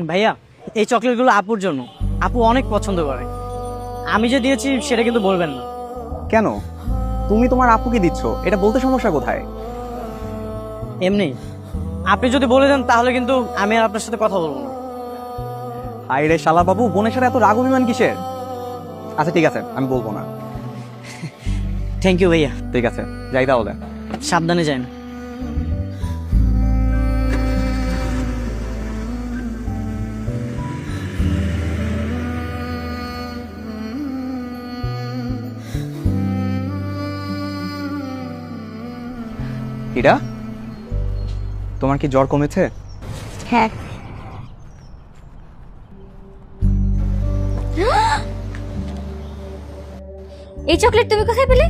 ভাইয়া এই চকলেটগুলো আপুর জন্য, আপু অনেক পছন্দ করে। আমি যে দিয়েছি সেটা কিন্তু বলবেন না। কেন? তুমি তোমার আপুকে দিচ্ছ, এটা বলতে সমস্যা কোথায়? এমনি আপনি যদি বলে দেন তাহলে কিন্তু আমি আর আপনার সাথে কথা বলবো না। আই রে শালা বাবু, বোনের সাথে এত রাগ অভিমান কিসের? আচ্ছা ঠিক আছে, আমি বলবো না। থ্যাংক ইউ ভাইয়া। ঠিক আছে, যাই তাহলে। সাবধানে যান। ইরা, তোমার কি জ্বর কমেছে? হ্যাঁ। এই চকলেট তুমি কোথায় পেলে?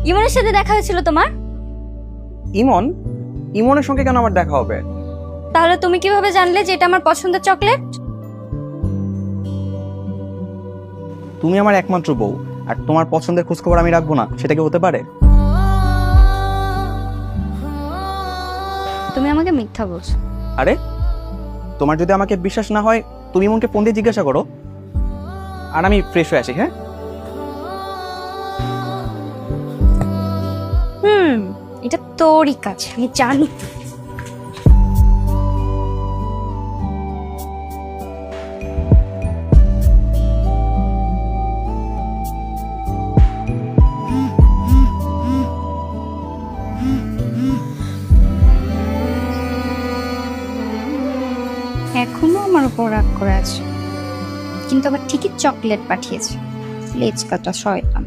ইমনের সাথে দেখা হয়েছিল তোমার? ইমন? ইমনের সঙ্গে কেন আমার দেখা হবে? তাহলে তুমি কিভাবে জানলে যে এটা আমার পছন্দের চকলেট? তুমি আমার একমাত্র বউ, আর তোমার পছন্দের খোঁজখবর আমি রাখবো না, সেটা কি হতে পারে? তুমি আমাকে মিথ্যা বলছো। আরে, তোমার যদি আমাকে বিশ্বাস না হয় তুমি ইমনকে ফোন দিয়ে জিজ্ঞাসা করো। আর আমি ফ্রেশ হয়ে আসি। হ্যাঁ, এটা তোরই কাজ, আমি জানি। এখনো আমার উপর রাগ করে আছে, কিন্তু আবার ঠিকই চকলেট পাঠিয়েছে। লেজ কাটা শয়তান।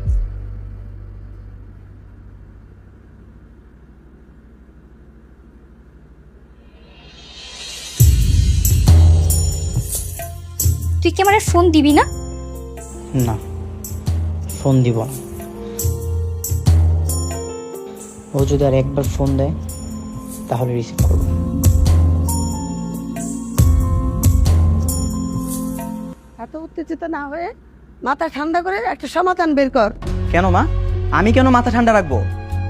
তুই কি আমার ফোন দিবি না? না, ফোন দিব না। ও যদি আর একবার ফোন দেয় তাহলে রিসিভ করব। এত উত্তেজিত না হয়ে মাথা ঠান্ডা করে একটা সমাধান বের কর। কেন মা? আমি কেন মাথা ঠান্ডা রাখবো?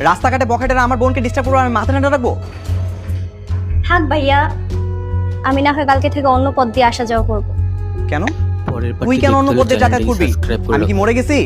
রাস্তাঘাটে বখাটেরা আমার বোনকে ডিস্টার্ব করবো, আমি মাথা ঠান্ডা রাখবো? থাক ভাইয়া, আমি না হয় কালকে থেকে অন্য পথ দিয়ে আসা যাওয়া করবো। কেন? তুই কেন অন্য পথে যাতায়াত করবি? আমি কি মরে গেছি?